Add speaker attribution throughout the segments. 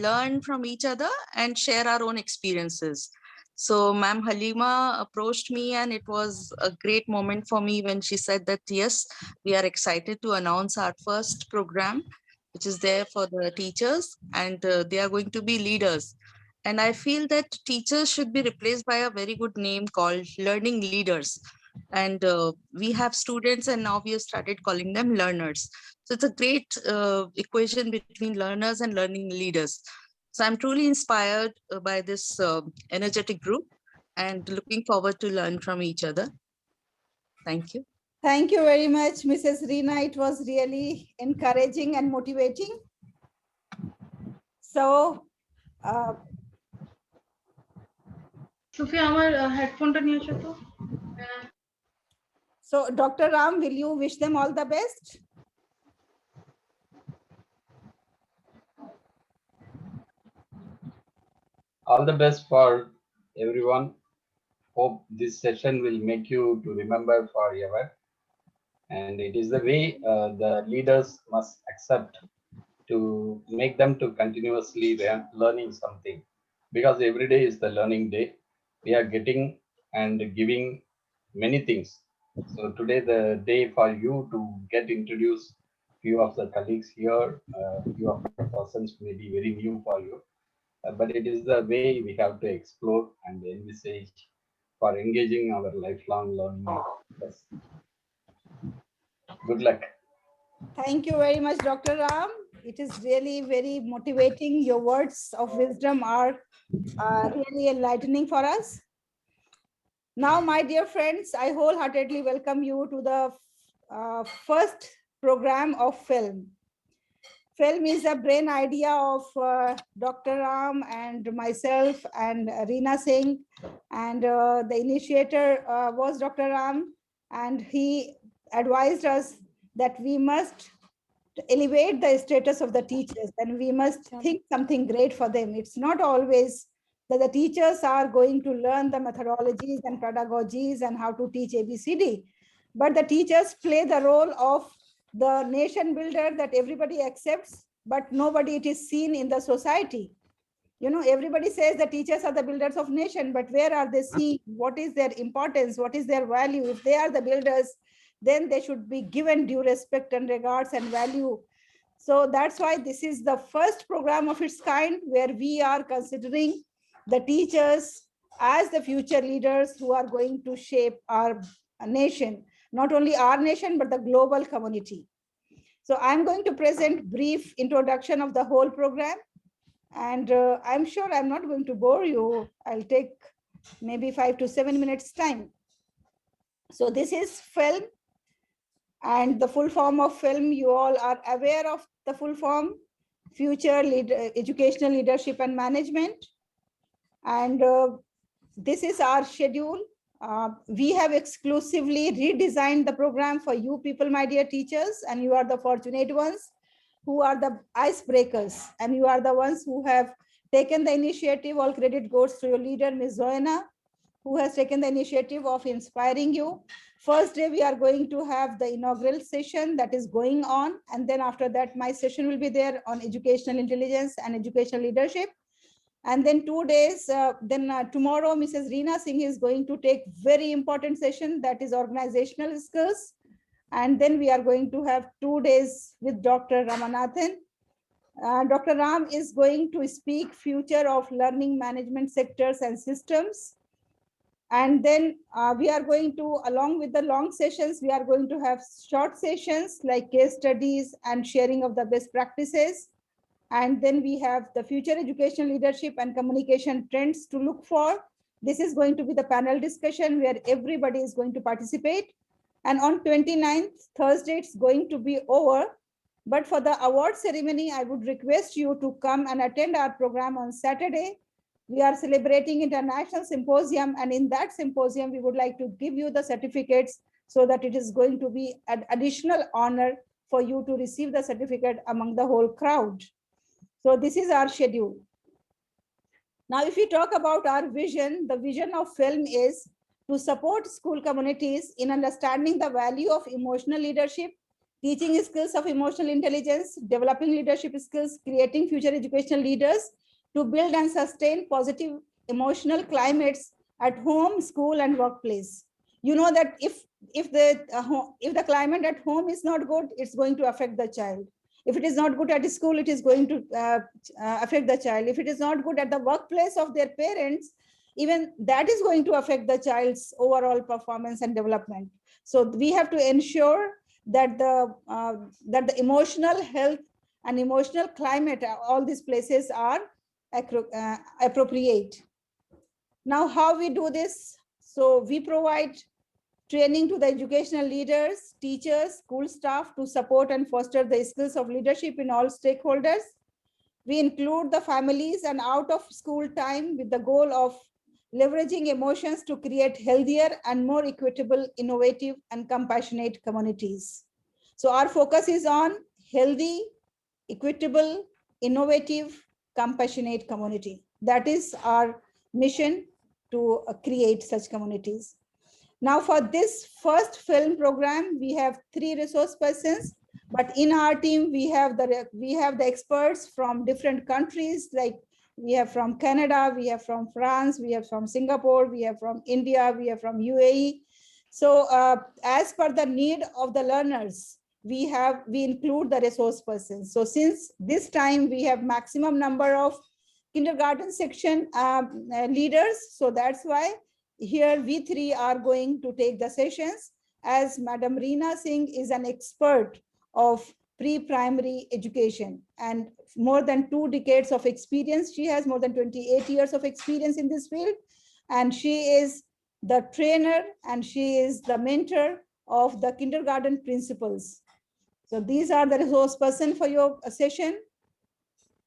Speaker 1: learn from each other and share our own experiences. So Ma'am Halima approached me, and it was a great moment for me when she said that yes, we are excited to announce our first program, which is there for the teachers, and they are going to be leaders. And I feel that teachers should be replaced by a very good name called learning leaders. And we have students, and now we have started calling them learners. So it's a great equation between learners and learning leaders. So I'm truly inspired by this energetic group and looking forward to learn from each other. Thank you.
Speaker 2: Thank you very much, Mrs. Reena. It was really encouraging and motivating. So,
Speaker 3: Sophia, আমার হেডফোনটা নিয়ে এসো তো।
Speaker 2: So, Dr. Ram, will you wish them all the best?
Speaker 4: All the best for everyone. Hope this session will make you to remember forever. And it is the way the leaders must accept to make them to continuously learning something, because every day is the learning day. We are getting and giving many things. So today the day for you to get introduced few of the colleagues here, few of the persons may be very new for you. But it is the way we have to explore and envisage for engaging our lifelong learning. Yes. Good luck.
Speaker 2: Thank you very much, Dr. Ram. It is really very motivating. Your words of wisdom are really enlightening for us. Now, my dear friends, I wholeheartedly welcome you to the first program of film. Film is a brain idea of Dr. Ram and myself and Reena Singh, and the initiator was Dr. Ram, and he advised us that we must elevate the status of the teachers and we must think something great for them. It's not always that the teachers are going to learn the methodologies and pedagogies and how to teach ABCD, but the teachers play the role of the nation builder that everybody accepts, but nobody it is seen in the society. You know, everybody says the teachers are the builders of nation, but where are they seen? What is their importance? What is their value? If they are the builders, then they should be given due respect and regards and value. So that's why this is the first program of its kind where we are considering the teachers as the future leaders who are going to shape our nation, not only our nation, but the global community. So I'm going to present brief introduction of the whole program. And I'm sure I'm not going to bore you. I'll take maybe 5 to 7 minutes time. So this is film, and the full form of film, you all are aware of the full form, Future Educational Leadership and Management. And this is our schedule. We have exclusively redesigned the program for you people, my dear teachers, and you are the fortunate ones who are the icebreakers, and you are the ones who have taken the initiative. All credit goes to your leader, Ms. Zoena, who has taken the initiative of inspiring you. First day, we are going to have the inaugural session that is going on. And then after that, my session will be there on educational intelligence and educational leadership. And then 2 days, tomorrow, Mrs. Reena Singh is going to take very important session that is organizational skills. And then we are going to have 2 days with Dr. Ramanathan. Dr. Ram is going to speak future of learning management sectors and systems. And then we are going to, along with the long sessions, we are going to have short sessions like case studies and sharing of the best practices. And then we have the future education leadership and communication trends to look for. This is going to be the panel discussion where everybody is going to participate. And on 29th, Thursday, it's going to be over. But for the award ceremony, I would request you to come and attend our program on Saturday. We are celebrating International Symposium, and in that symposium, we would like to give you the certificates so that it is going to be an additional honor for you to receive the certificate among the whole crowd. So this is our schedule. Now, if we talk about our vision, the vision of film is to support school communities in understanding the value of emotional leadership, teaching skills of emotional intelligence, developing leadership skills, creating future educational leaders to build and sustain positive emotional climates at home, school, and workplace. You know that if the climate at home is not good, it's going to affect the child. If it is not good at school, it is going to affect the child. If it is not good at the workplace of their parents, even that is going to affect the child's overall performance and development. So we have to ensure that the emotional health and emotional climate, all these places are appropriate. Now, how we do this? So we provide training to the educational leaders, teachers, school staff to support and foster the skills of leadership in all stakeholders. We include the families and out of school time with the goal of leveraging emotions to create healthier and more equitable, innovative, and compassionate communities. So our focus is on healthy, equitable, innovative, compassionate community. That is our mission, to create such communities. Now for this first film program, we have 3 resource persons, but in our team, we have the experts from different countries, like we have from Canada, we have from France, we have from Singapore, we have from India, we have from UAE. So as per the need of the learners, we include the resource persons. So since this time we have maximum number of kindergarten section leaders, so that's why here we 3 are going to take the sessions, as Madam Reena Singh is an expert of pre-primary education and more than 2 decades of experience. She has more than 28 years of experience in this field, and she is the trainer and she is the mentor of the kindergarten principals. So these are the resource person for your session.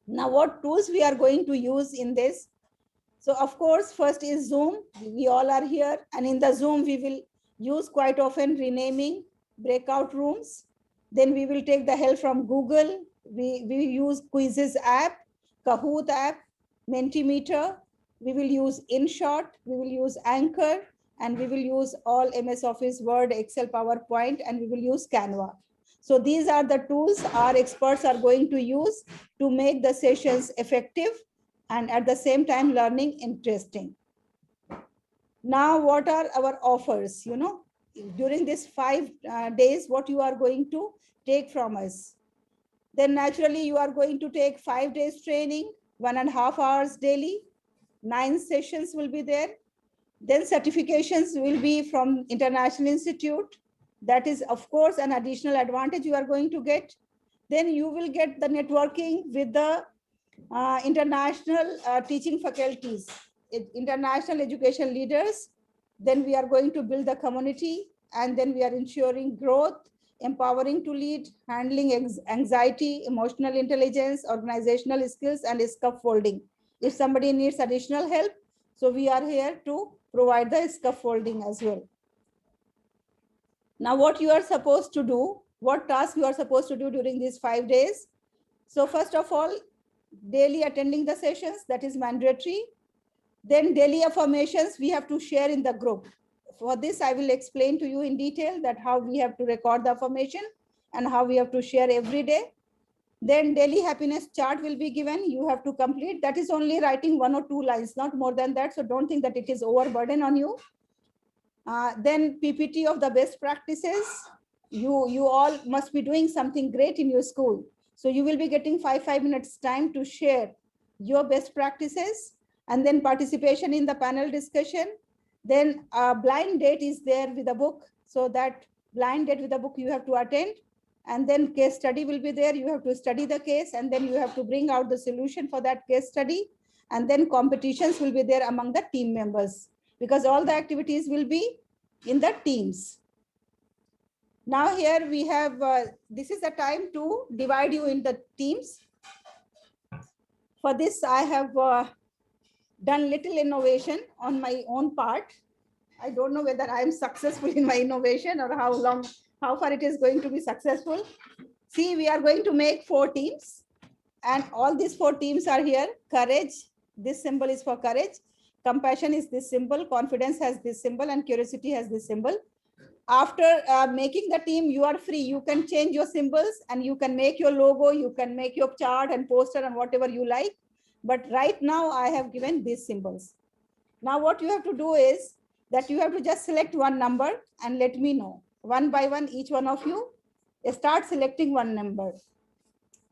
Speaker 2: Now what tools we are going to use in this? So of course, first is Zoom. We all are here, and in the Zoom, we will use quite often renaming breakout rooms. Then we will take the help from Google. We use Quizzes app, Kahoot app, Mentimeter. We will use InShot. We will use Anchor, and we will use all MS Office, Word, Excel, PowerPoint, and we will use Canva. So these are the tools our experts are going to use to make the sessions effective and at the same time learning interesting. Now, what are our offers? You know, during these 5 days, what you are going to take from us? Then naturally, you are going to take 5 days training, 1.5 hours daily, 9 sessions will be there. Then certifications will be from International Institute. That is, of course, an additional advantage you are going to get. Then you will get the networking with the international teaching faculties, international education leaders. Then we are going to build the community, and then we are ensuring growth, empowering to lead, handling anxiety, emotional intelligence, organizational skills, and scaffolding. If somebody needs additional help, so we are here to provide the scaffolding as well. Now, what you are supposed to do, what task you are supposed to do during these 5 days? So first of all, daily attending the sessions, that is mandatory. Then daily affirmations we have to share in the group. For this, I will explain to you in detail that how we have to record the affirmation and how we have to share every day. Then daily happiness chart will be given. You have to complete. That is only writing 1 or 2 lines, not more than that. So don't think that it is overburden on you. Then PPT of the best practices. You all must be doing something great in your school. So you will be getting 5 minutes time to share your best practices, and then participation in the panel discussion. Then a blind date is there with a book. So that blind date with a book you have to attend. And then case study will be there. You have to study the case, and then you have to bring out the solution for that case study. And then competitions will be there among the team members, because all the activities will be in the teams. Now here we have, this is the time to divide you in the teams. For this, I have done little innovation on my own part. I don't know whether I am successful in my innovation or how far it is going to be successful. See, we are going to make 4 teams, and all these 4 teams are here. Courage, this symbol is for courage. Compassion is this symbol. Confidence has this symbol, and curiosity has this symbol. after making the team, you are free. You can change your symbols and you can make your logo, you can make your chart and poster and whatever you like. But right now I have given these symbols. Now what you have to do is that you have to just select one number and let me know. One by one, each one of you start selecting one number.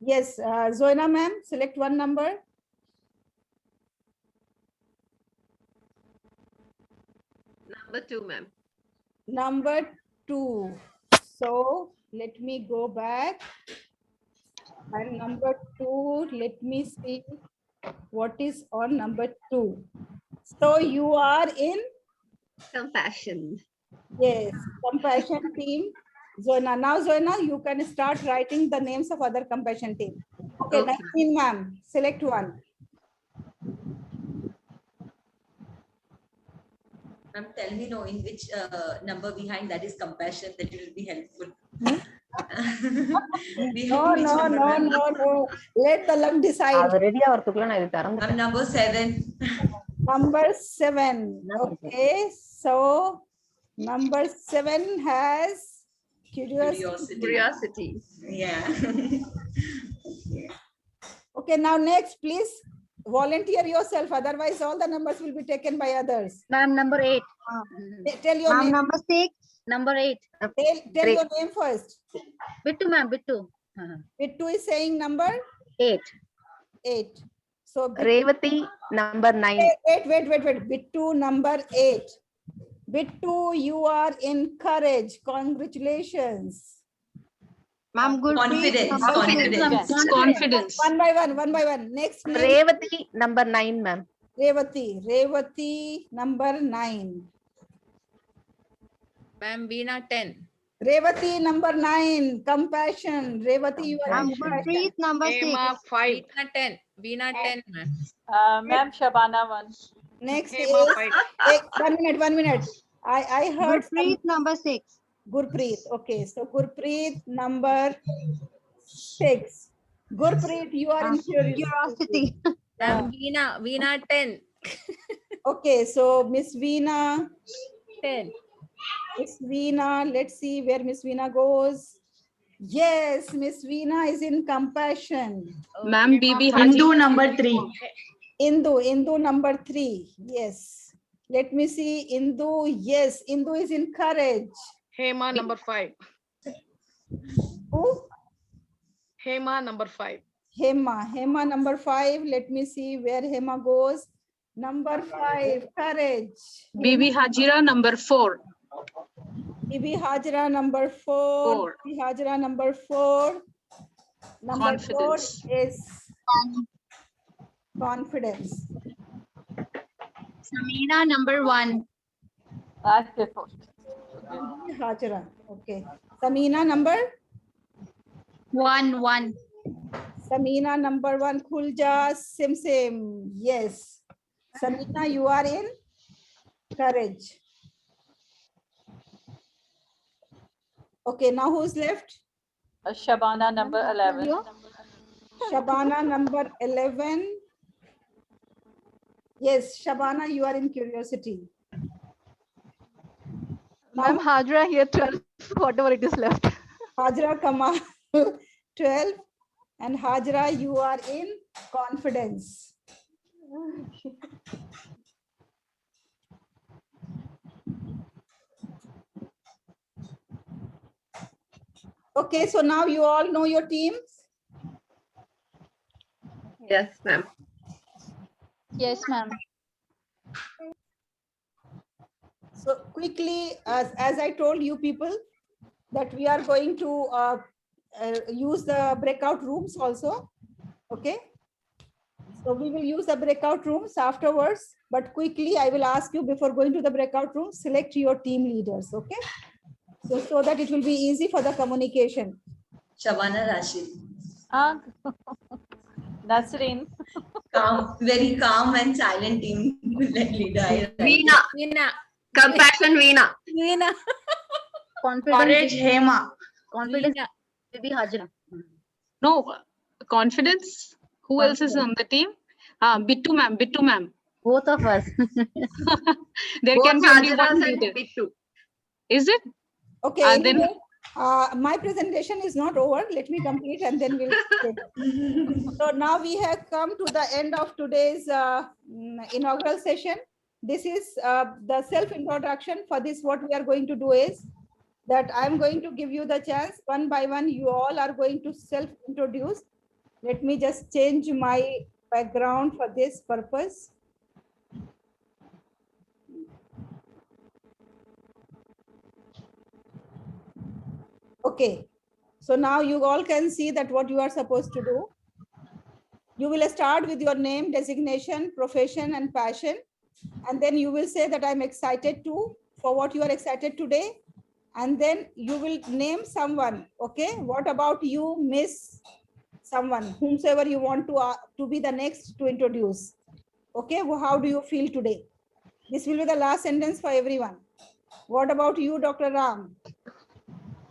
Speaker 2: Yes, Zoina ma'am, select one number.
Speaker 5: Number 2, ma'am.
Speaker 2: Number 2. So let me go back. And number 2, let me see what is on number 2. So you are in,
Speaker 5: Compassion.
Speaker 2: yes, compassion team. Zoina. Now, Zoina, you can start writing the names of other compassion team. Okay,
Speaker 5: Okay.
Speaker 2: Nasreen ma'am, select one.
Speaker 6: Ma'am, tell me no in which number behind that is compassion, that it will be helpful.
Speaker 2: No,
Speaker 6: Behind which
Speaker 2: no,
Speaker 6: number,
Speaker 2: no,
Speaker 6: ma'am?
Speaker 2: no. Let the luck decide.
Speaker 6: Ma'am, number 7.
Speaker 2: Number 7. Okay, so number 7 has curiosity.
Speaker 5: Curiosity.
Speaker 6: Yeah.
Speaker 2: Okay, now next, please volunteer yourself. Otherwise, all the numbers will be taken by others.
Speaker 7: Ma'am, number 8.
Speaker 2: Tell your name.
Speaker 7: Number 6. Number 8.
Speaker 2: Tell your name first.
Speaker 7: Bittu, ma'am, Bittu.
Speaker 2: Bittu is saying number
Speaker 7: 8.
Speaker 2: 8. So
Speaker 8: Revati, number 9.
Speaker 2: wait. Bittu, number 8. Bittu, you are in courage. Congratulations.
Speaker 7: Ma'am, good.
Speaker 6: Confidence.
Speaker 2: One by one. Next name.
Speaker 8: Revati, number 9, ma'am.
Speaker 2: Revati, number 9.
Speaker 9: Ma'am, Veena 10.
Speaker 2: Revati, number 9. Compassion. Revati, you are in compassion.
Speaker 7: Gurpreet, number 6.
Speaker 9: Hema 5. Veena 10, ma'am.
Speaker 3: Ma'am, Shabana 1.
Speaker 2: Next
Speaker 9: Hema
Speaker 2: is
Speaker 9: 5.
Speaker 2: 1 minute. I heard
Speaker 7: Gurpreet, number 6.
Speaker 2: Gurpreet. Okay, so Gurpreet, number 6. Gurpreet, you are in
Speaker 7: Curiosity.
Speaker 9: Ma'am, Veena 10.
Speaker 2: Okay, so Miss Veena.
Speaker 9: 10.
Speaker 2: Miss Veena, let's see where Miss Veena goes. Yes, Miss Veena is in compassion.
Speaker 1: Ma'am, BB
Speaker 3: Hindu number 3.
Speaker 2: Indu number 3. Yes. Let me see. Indu, yes. Indu is in courage.
Speaker 9: Hema number 5.
Speaker 2: Who?
Speaker 9: Hema number 5.
Speaker 2: Hema number 5. Let me see where Hema goes. Number 5, courage.
Speaker 1: BB Hajira number 4.
Speaker 2: Bibi Hajra number 4. Bibi Hajra number 4. Number 4
Speaker 1: Confidence.
Speaker 2: is confidence.
Speaker 7: Samina, number 1.
Speaker 2: Bibi Hajra. Okay. Samina number?
Speaker 7: 1.
Speaker 2: Samina number 1. Khulja, same. Yes. Samina, you are in courage. Okay, now who's left?
Speaker 3: Shabana number 11.
Speaker 2: Shabana number 11. Yes, Shabana, you are in curiosity.
Speaker 8: Ma'am, Hajra here 12, whatever it is left.
Speaker 2: Hajra Kamal 12. And Hajra, you are in confidence. Okay, so now you all know your teams.
Speaker 5: Yes, ma'am.
Speaker 7: Yes, ma'am.
Speaker 2: So quickly, as I told you people, that we are going to use the breakout rooms also. Okay. So we will use the breakout rooms afterwards, but quickly I will ask you before going to the breakout room, select your team leaders. Okay. So that it will be easy for the communication.
Speaker 6: Shabana Rashid.
Speaker 3: Nasreen.
Speaker 6: Calm, very calm and silent team leader.
Speaker 5: Veena. Compassion, Veena.
Speaker 7: Confidence.
Speaker 3: Hema.
Speaker 7: Confidence. Bibi Hajra.
Speaker 1: No, confidence. Who else is on the team? Bittu ma'am.
Speaker 7: Both of us.
Speaker 1: There
Speaker 5: Both
Speaker 1: can be only
Speaker 5: Hajiras
Speaker 1: one
Speaker 5: and
Speaker 1: leader.
Speaker 5: Bittu.
Speaker 1: Is it?
Speaker 2: Okay,
Speaker 8: then-
Speaker 2: anyway, my presentation is not over. Let me complete and then we'll take. So now we have come to the end of today's inaugural session. This is the self-introduction. For this, what we are going to do is that I'm going to give you the chance one by one. You all are going to self-introduce. Let me just change my background for this purpose. Okay, so now you all can see that what you are supposed to do. You will start with your name, designation, profession, and passion. And then you will say that I'm excited for what you are excited today. And then you will name someone. Okay, what about you, Miss someone, whomsoever you want to be the next to introduce. Okay, well, how do you feel today? This will be the last sentence for everyone. What about you, Dr. Ram?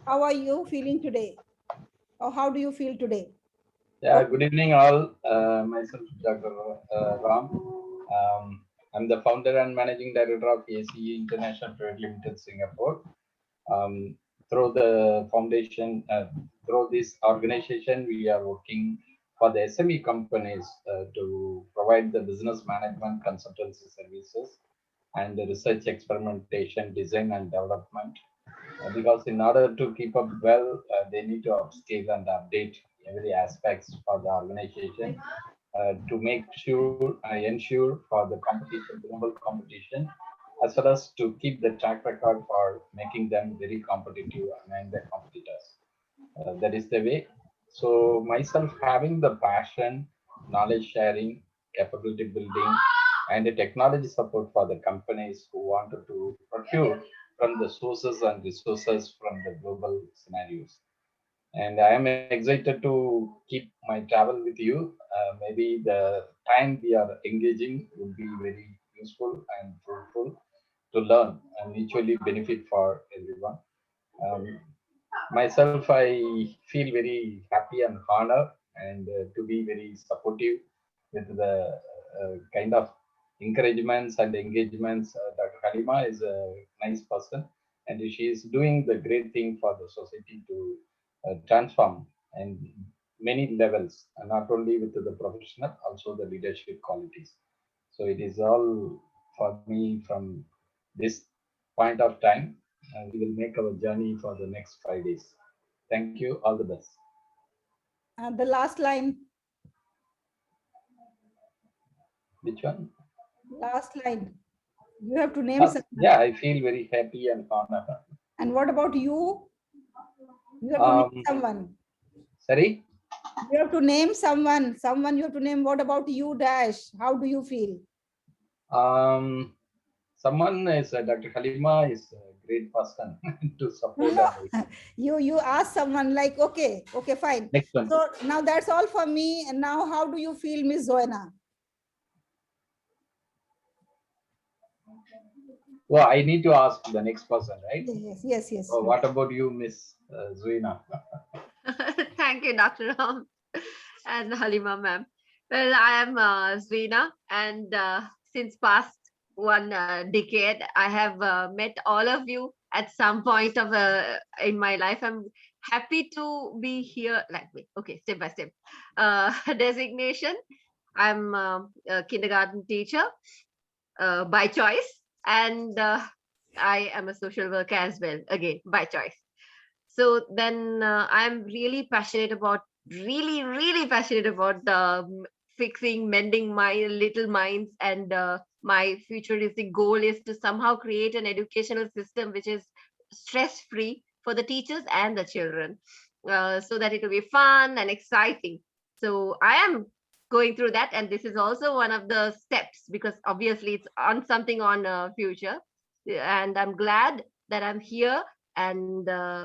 Speaker 2: How are you feeling today? Or how do you feel today?
Speaker 4: Yeah, good evening all. Myself, Dr. Ram. I'm the founder and managing director of ACE International Private Limited, Singapore. Through the foundation, through this organization, we are working for the SME companies to provide the business management consultancy services and the research, experimentation, design and development. Because in order to keep up well, they need to upscale and update every aspects for the organization to make sure, ensure for the competition, global competition, as well as to keep the track record for making them very competitive among the competitors. That is the way. So myself having the passion, knowledge sharing, capability building, and the technology support for the companies who wanted to procure from the sources and resources from the global scenarios. And I am excited to keep my travel with you. Maybe the time we are engaging will be very useful and fruitful to learn and mutually benefit for everyone. Um, Myself, I feel very happy and honored and to be very supportive with the kind of encouragements and engagements. Dr. Halima is a nice person and she is doing the great thing for the society to transform and many levels, and not only with the professional, also the leadership qualities. So it is all for me from this point of time. We will make our journey for the next 5 days. Thank you. All the best.
Speaker 2: The last line.
Speaker 4: Which one?
Speaker 2: Last line. You have to name someone.
Speaker 4: Yeah, I feel very happy and honored.
Speaker 2: And what about you? You have to name someone.
Speaker 4: Sorry?
Speaker 2: You have to name someone. Someone you have to name. What about you, Dash? How do you feel?
Speaker 4: Someone is Dr. Halima is a great person to support.
Speaker 2: You ask someone like, okay, fine.
Speaker 4: Next one.
Speaker 2: So now that's all for me. And now how do you feel, Miss Zoena?
Speaker 4: Well, I need to ask the next person, right?
Speaker 2: Yes.
Speaker 4: So what about you, Miss Zoena?
Speaker 5: Thank you, Dr. Ram and Halima ma'am. Well, I am Zvina, and since past one decade, I have met all of you at some point of in my life. I'm happy to be here. Okay, step by step. Designation. I'm a kindergarten teacher by choice, and I am a social worker as well, again by choice. So then I'm really passionate about, really passionate about fixing, mending my little minds, and my futuristic goal is to somehow create an educational system which is stress-free for the teachers and the children, so that it will be fun and exciting. So I am going through that, and this is also one of the steps, because obviously it's on something on future, and I'm glad that I'm here. And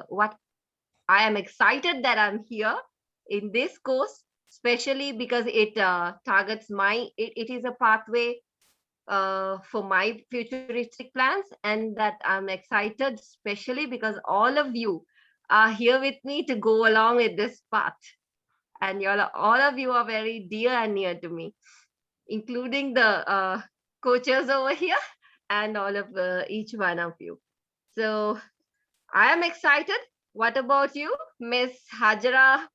Speaker 5: what I am excited that I'm here in this course, especially because it targets it is a pathway for my futuristic plans, and that I'm excited, especially because all of you are here with me to go along with this path. And all of you are very dear and near to me, including the coaches over here and all of each one of you. So I am excited. What about you, Miss Hajra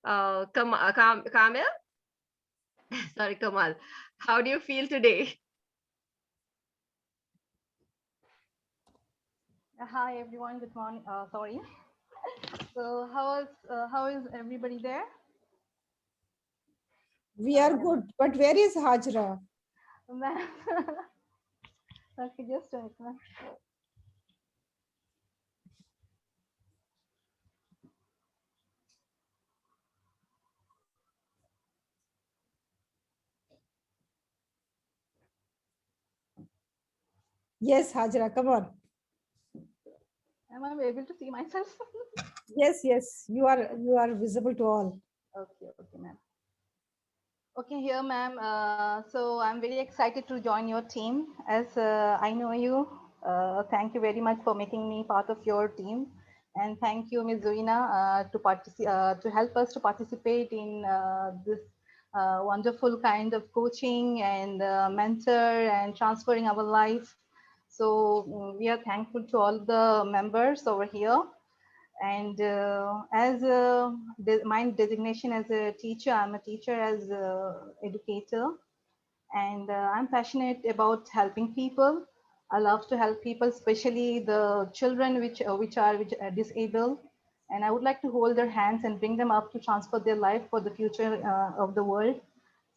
Speaker 5: Kamil? Sorry, Kamal. How do you feel today?
Speaker 8: Hi everyone. Good morning. Sorry. So how is everybody there?
Speaker 2: We are good, but where is Hajra?
Speaker 8: Ma'am. Okay, just a minute, ma'am.
Speaker 2: Yes, Hajra, come on.
Speaker 8: Am I able to see myself?
Speaker 2: Yes, yes, you are visible to all.
Speaker 8: Okay, ma'am. Okay, here, ma'am. So I'm very excited to join your team. As I know you, thank you very much for making me part of your team, and thank you, Ms. Zoina, to help us to participate in this wonderful kind of coaching and mentor and transferring our life. So we are thankful to all the members over here. And as my designation as a teacher, I'm a teacher as a educator, and I'm passionate about helping people. I love to help people, especially the children which are disabled, and I would like to hold their hands and bring them up to transfer their life for the future of the world.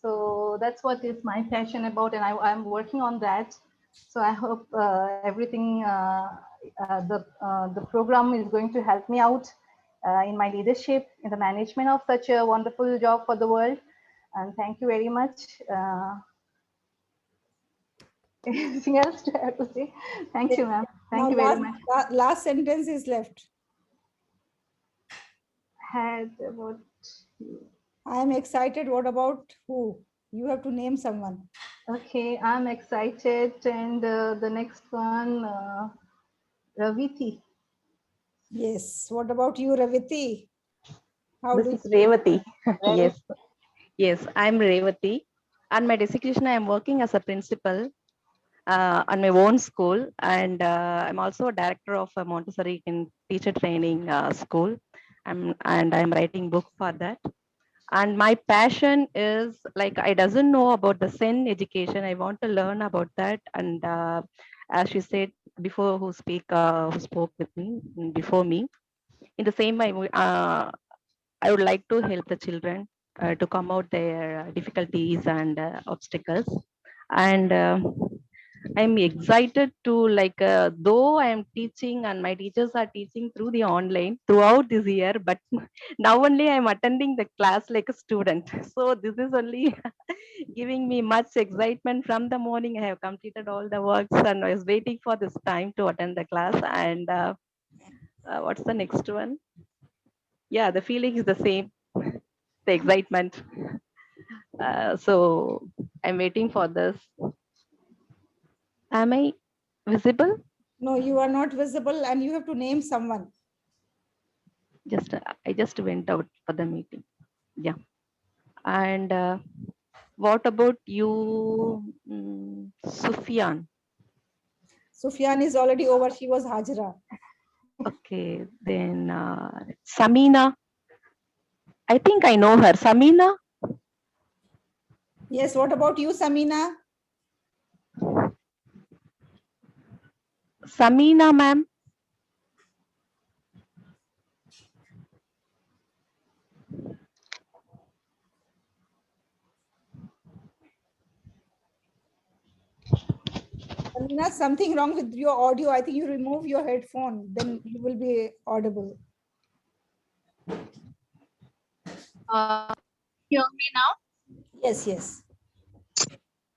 Speaker 8: So that's what is my passion about, and I'm working on that. So I hope everything, the program is going to help me out in my leadership, in the management of such a wonderful job for the world. And thank you very much. Anything else to have to say? Thank you, ma'am. Thank
Speaker 2: Now
Speaker 8: you very much.
Speaker 2: last sentence is left.
Speaker 8: Had about
Speaker 2: I am excited. What about who? You have to name someone.
Speaker 8: okay, I'm excited, and the next one, Raviti.
Speaker 2: Yes. What about you, Raviti? How do
Speaker 10: This is
Speaker 2: you
Speaker 10: Revati. Yes, yes, I'm Revati. And my designation, I am working as a principal on my own school, and I'm also a director of a Montessori in teacher training school. And I'm writing book for that. And my passion is like I doesn't know about the Zen education. I want to learn about that. And as she said before, who spoke with me before me, in the same way, I would like to help the children to come out their difficulties and obstacles. And I'm excited to though I am teaching and my teachers are teaching through the online throughout this year, but now only I'm attending the class like a student. So this is only giving me much excitement from the morning. I have completed all the works and I was waiting for this time to attend the class. And what's the next one? Yeah, the feeling is the same, the excitement. So I'm waiting for this. Am I visible?
Speaker 2: No, you are not visible, and you have to name someone.
Speaker 10: I just went out for the meeting. Yeah. And what about you, Sufyan?
Speaker 2: Sufyan is already over. She was Hajra.
Speaker 10: Okay, then Samina. I think I know her. Samina?
Speaker 2: Yes. What about you, Samina?
Speaker 10: Samina, ma'am.
Speaker 2: Samina, something wrong with your audio. I think you remove your headphone, then you will be audible.
Speaker 7: Hear me now?
Speaker 2: Yes, yes.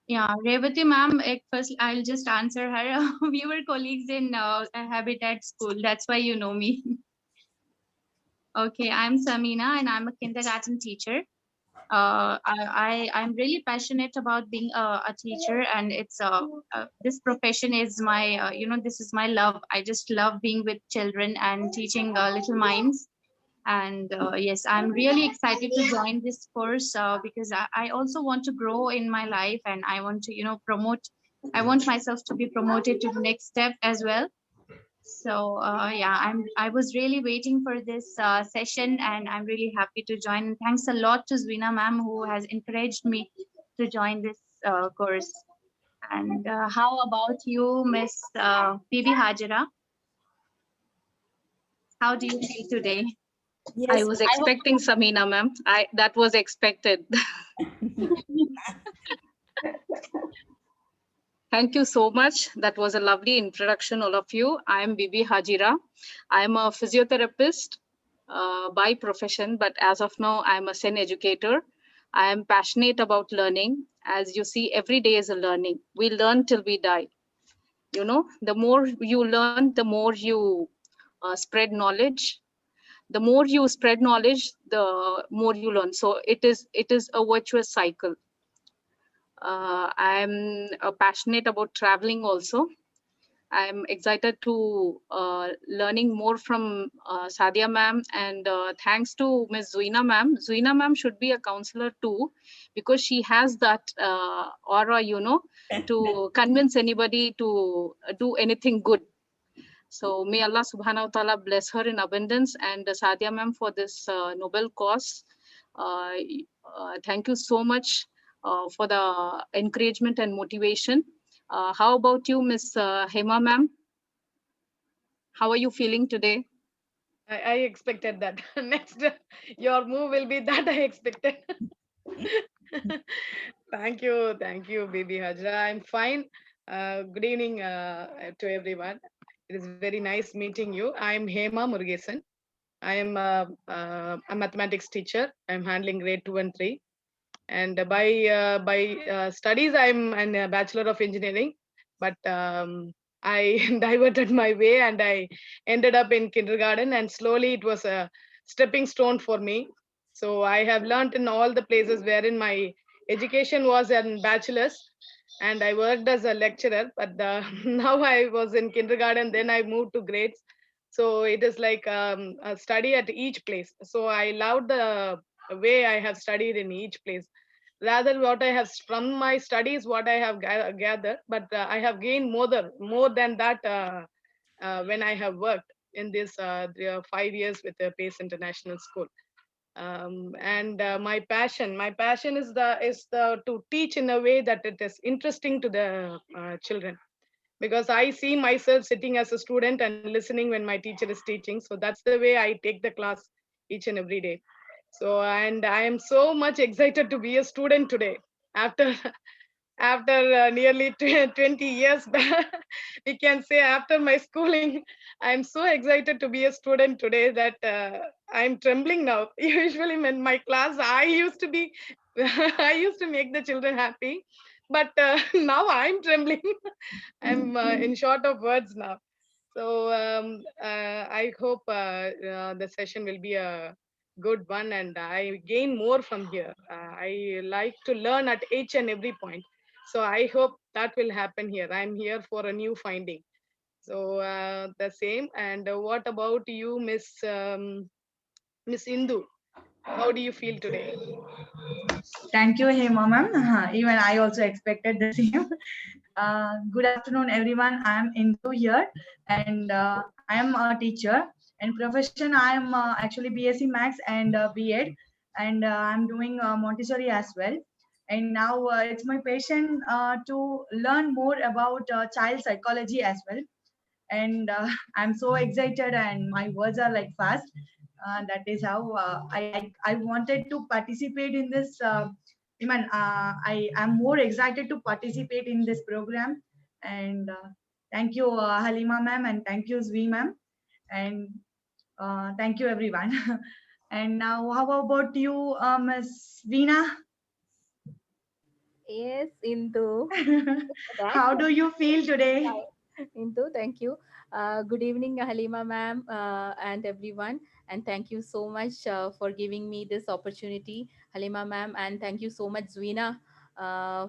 Speaker 7: Yeah, Revati ma'am, first I'll just answer her. We were colleagues in Habitat School. That's why you know me. Okay, I'm Samina and I'm a kindergarten teacher. I'm really passionate about being a teacher, and it's this profession is my this is my love. I just love being with children and teaching little minds. And yes, I'm really excited to join this course because I also want to grow in my life, and I want to promote. I want myself to be promoted to the next step as well. So yeah, I was really waiting for this session, and I'm really happy to join. And thanks a lot to Zwina ma'am, who has encouraged me to join this course. And how about you, Miss Bibi Hajira? How do you feel today?
Speaker 1: I was expecting Samina, ma'am. That was expected. Thank you so much. That was a lovely introduction, all of you. I am Bibi Hajira. I am a physiotherapist by profession, but as of now, I am a SEN educator. I am passionate about learning. As you see, every day is a learning. We learn till we die. You know, the more you learn, the more you spread knowledge. The more you spread knowledge, the more you learn. So it is a virtuous cycle. I'm passionate about traveling also. I'm excited to learning more from Sadia ma'am, and thanks to Ms. Zuina ma'am. Zuina ma'am should be a counselor too, because she has that aura, you know, to convince anybody to do anything good. So may Allah subhanahu wa ta'ala bless her in abundance, and Sadia ma'am for this noble cause. Thank you so much for the encouragement and motivation. How about you, Miss Hema ma'am? How are you feeling today?
Speaker 3: I expected that. Next, your move will be that I expected. Thank you, Bibi Hajra. I'm fine. Good evening to everyone. It is very nice meeting you. I'm Hema Murugesan. I am a mathematics teacher. I'm handling grade 2 and 3. And by studies, I'm a Bachelor of Engineering. But I diverted my way and I ended up in kindergarten, and slowly it was a stepping stone for me. So I have learned in all the places wherein my education was in bachelor's, and I worked as a lecturer. But now I was in kindergarten, then I moved to grades. So it is like a study at each place. So I loved the way I have studied in each place. Rather, what I have from my studies, what I have gathered, but I have gained more than that when I have worked in this 5 years with the Pace International School. And my passion is the to teach in a way that it is interesting to the children, because I see myself sitting as a student and listening when my teacher is teaching. So that's the way I take the class each and every day. So, and I am so much excited to be a student today after nearly 20 years back. We can say after my schooling, I'm so excited to be a student today that I'm trembling now. Usually in my class, I used to be, I used to make the children happy, but now I'm trembling. I'm in short of words now. So I hope the session will be a good one, and I gain more from here. I like to learn at each and every point. So I hope that will happen here. I'm here for a new finding. So the same. And what about you, Miss Indu? How do you feel today?
Speaker 11: Thank you, Hema ma'am. Even I also expected the same. Good afternoon, everyone. I am Indu here, and I am a teacher. In profession, I am actually BSc Max and B.Ed, and I'm doing Montessori as well. And now it's my passion to learn more about child psychology as well. And I'm so excited, and my words are like fast. That is how I wanted to participate in this. Even I am more excited to participate in this program. And thank you, Halima ma'am, and thank you, Zvi ma'am, and thank you everyone. And now, how about you, Ms. Veena?
Speaker 12: Yes, Indu.
Speaker 11: How do you feel today?
Speaker 12: Indu, thank you. Good evening, Halima ma'am, and everyone. And thank you so much for giving me this opportunity, Halima ma'am. And thank you so much, Zwina,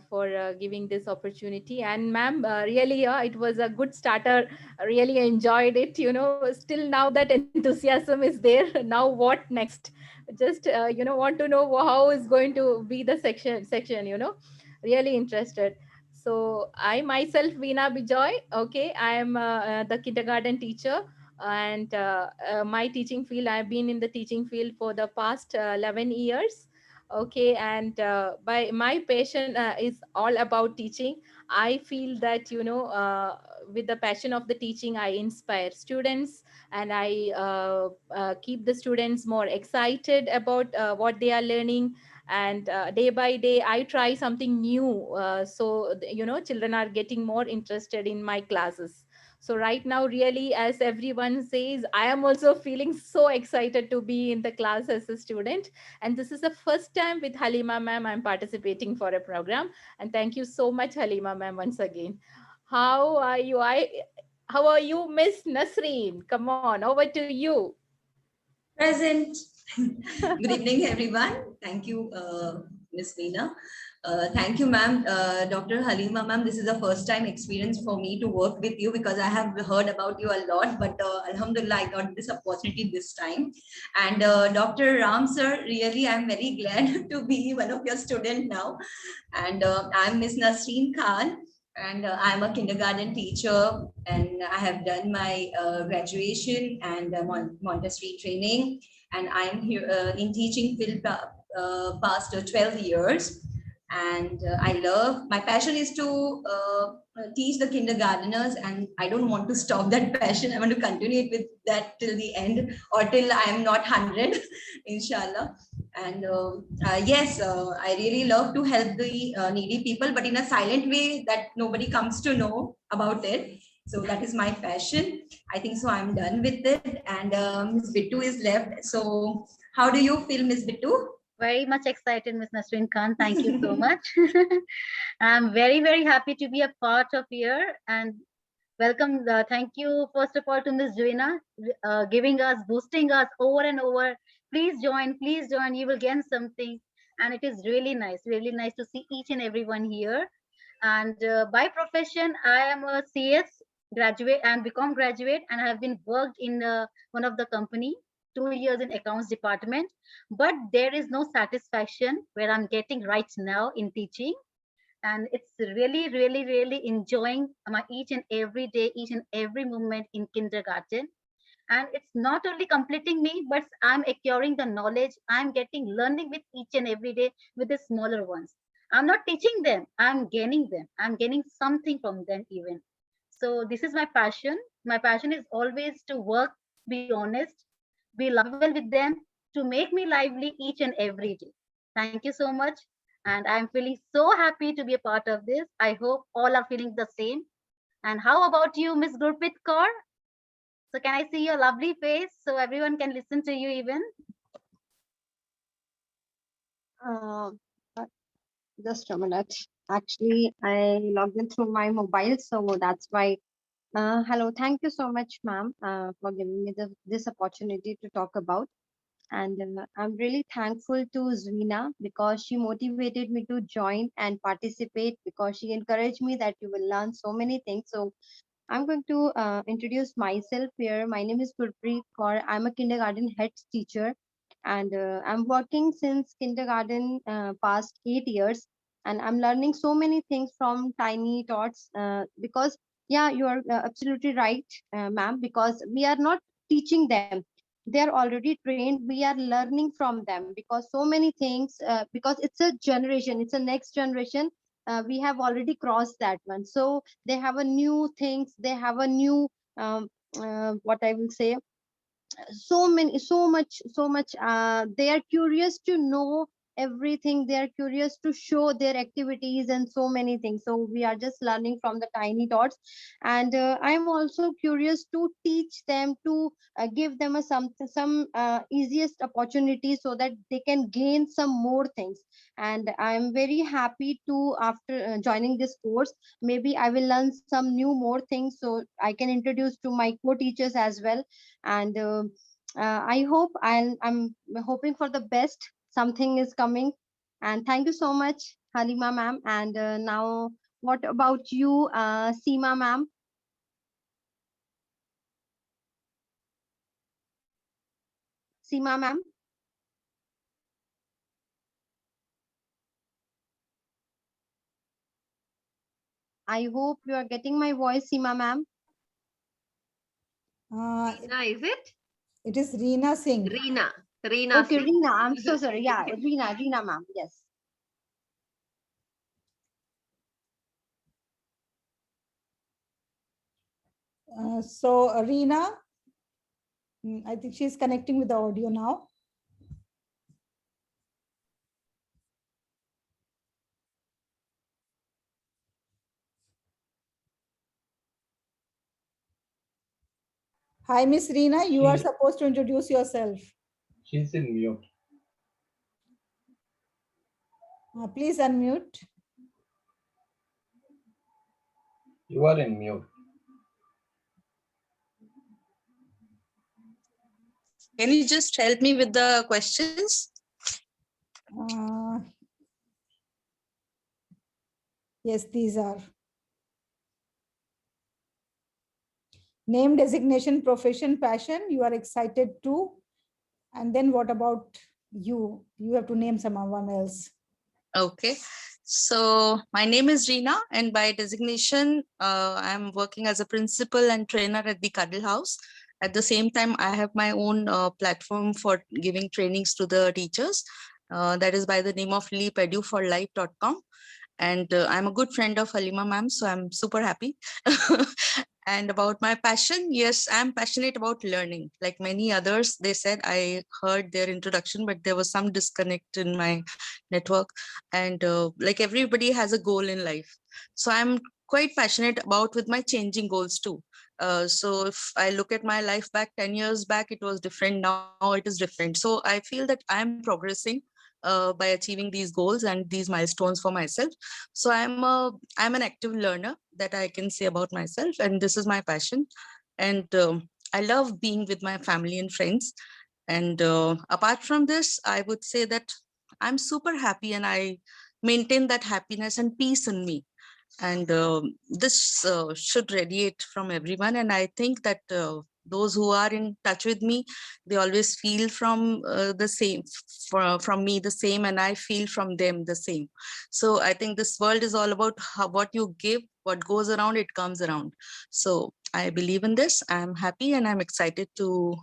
Speaker 12: for giving this opportunity. And ma'am, really, it was a good starter. I really enjoyed it. You know, still now that enthusiasm is there. Now what next? Just want to know how is going to be the section. You know, really interested. So I myself, Veena Bijoy, okay, I am the kindergarten teacher, and my teaching field, I've been in the teaching field for the past 11 years. Okay, and by my passion is all about teaching. I feel that, with the passion of the teaching, I inspire students, and I keep the students more excited about what they are learning. And day by day I try something new, so children are getting more interested in my classes. So right now, really, as everyone says, I am also feeling so excited to be in the class as a student. And this is the first time with Halima ma'am I'm participating for a program. And thank you so much, Halima ma'am, once again. How are you? How are you, Miss Nasreen? Come on, over to you.
Speaker 6: Present. Good evening, everyone. Thank you, Ms. Veena. Thank you, ma'am. Dr. Halima, ma'am, this is the first time experience for me to work with you because I have heard about you a lot, but Alhamdulillah, I got this opportunity this time. And Dr. Ram, sir, really, I'm very glad to be one of your students now. And I'm Ms. Nasreen Khan. And I'm a kindergarten teacher, and I have done my graduation and Montessori training, and I'm here in teaching field past 12 years. And I love, my passion is to teach the kindergarteners, and I don't want to stop that passion. I want to continue it with that till the end, or till I am not 100, inshallah. And yes, I really love to help the needy people, but in a silent way that nobody comes to know about it. So that is my passion. I think so I'm done with it. And Ms. Bittu is left. So how do you feel, Ms. Bittu?
Speaker 13: Very much excited, Ms. Nasreen Khan. Thank you so much. I'm very, very happy to be a part of here, and welcome. Thank you, first of all, to Ms. Joina, giving us, boosting us over and over. Please join, you will gain something. And it is really nice to see each and everyone here. And by profession, I am a CS graduate and BCom graduate, and I have been worked in one of the company, 2 years in accounts department. But there is no satisfaction where I'm getting right now in teaching. And it's really, really, really enjoying my each and every day, each and every moment in kindergarten. And it's not only completing me, but I'm acquiring the knowledge. I'm getting learning with each and every day with the smaller ones. I'm not teaching them, I'm gaining them. I'm gaining something from them even. So this is my passion. My passion is always to work, be honest, be lovable with them, to make me lively each and every day. Thank you so much. And I'm feeling so happy to be a part of this. I hope all are feeling the same. And how about you, Miss Gurpreet Kaur? So can I see your lovely face so everyone can listen to you even?
Speaker 14: Uh, just a minute. Actually, I logged in through my mobile, so that's why. Hello, thank you so much, ma'am, for giving me this opportunity to talk about. And I'm really thankful to Zvina because she motivated me to join and participate, because she encouraged me that you will learn so many things. So I'm going to introduce myself here. My name is Gurpreet Kaur. I'm a kindergarten head teacher, and I'm working since kindergarten past 8 years, and I'm learning so many things from tiny tots. Because yeah, you are absolutely right, ma'am. Because we are not teaching them; they are already trained. We are learning from them because so many things. Because it's a generation, it's a next generation. We have already crossed that one, so they have a new things, they have a new what I will say, so much they are curious to know everything, they are curious to show their activities and so many things. So we are just learning from the tiny tots, and I am also curious to teach them, to give them a some easiest opportunity so that they can gain some more things. And I am very happy to, after joining this course, maybe I will learn some new more things so I can introduce to my co-teachers as well. And I hope, I'm hoping for the best. Something is coming. And thank you so much, Halima ma'am. And now, what about you, Seema ma'am? Seema ma'am. I hope you are getting my voice, Seema ma'am.
Speaker 5: Reena, is it?
Speaker 2: It is Reena Singh.
Speaker 5: Reena
Speaker 14: Okay,
Speaker 5: Singh.
Speaker 14: Reena, I'm so sorry. Yeah, Reena ma'am. Yes.
Speaker 2: So Reena, I think she's connecting with the audio now. Hi, Miss Reena, you are supposed to introduce yourself.
Speaker 4: She's in mute.
Speaker 2: Please unmute.
Speaker 4: You are in mute.
Speaker 1: Can you just help me with the questions?
Speaker 2: Yes, these are. Name, designation, profession, passion, you are excited to. And then what about you? You have to name someone else.
Speaker 1: Okay. So my name is Reena, and by designation, I'm working as a principal and trainer at the Cuddle House. At the same time, I have my own platform for giving trainings to the teachers. That is by the name of leapeduforlife.com. And I'm a good friend of Halima ma'am, so I'm super happy. And about my passion, yes, I'm passionate about learning. Like many others, they said I heard their introduction, but there was some disconnect in my network. And like everybody has a goal in life. So I'm quite passionate about with my changing goals too. So if I look at my life back 10 years back, it was different. Now it is different. So I feel that I'm progressing by achieving these goals and these milestones for myself. So I'm an active learner, that I can say about myself, and this is my passion. And I love being with my family and friends. And apart from this, I would say that I'm super happy, and I maintain that happiness and peace in me. And this should radiate from everyone. And I think that those who are in touch with me, they always feel from the same, from me the same, and I feel from them the same. So I think this world is all about what you give, what goes around, it comes around. So I believe in this. I'm happy and I'm excited to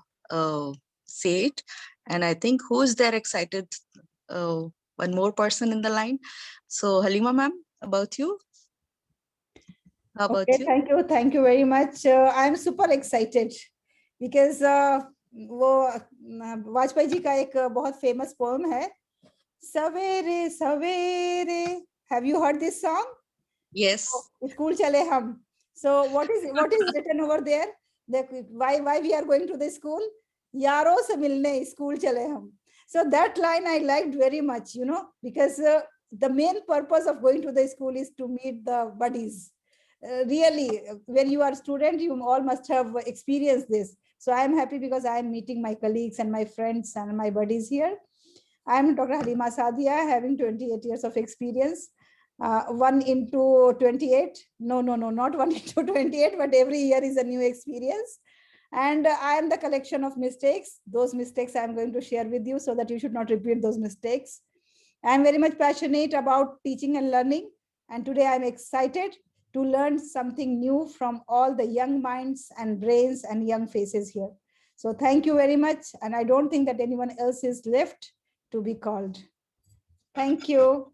Speaker 1: say it. And I think who is there excited? One more person in the line. So Halima ma'am, about you? How about
Speaker 2: Okay,
Speaker 1: you?
Speaker 2: thank you very much. I'm super excited because वो वाजपेयी जी का एक बहुत famous poem है, सवेरे सवेरे. Have you heard this song?
Speaker 1: Yes.
Speaker 2: School chale hum. So what is written over there? That why we are going to the school? Yaro se milne school chale hum. So that line I liked very much, you know, because the main purpose of going to the school is to meet the buddies. Really, when you are a student, you all must have experienced this. So I am happy because I am meeting my colleagues and my friends and my buddies here. I am Dr. Halima Sadia, having 28 years of experience. 1 into 28. No, not 1 into 28, but every year is a new experience. And I am the collection of mistakes. Those mistakes I am going to share with you so that you should not repeat those mistakes. I am very much passionate about teaching and learning. And today I am excited to learn something new from all the young minds and brains and young faces here. So thank you very much. And I don't think that anyone else is left to be called. Thank you.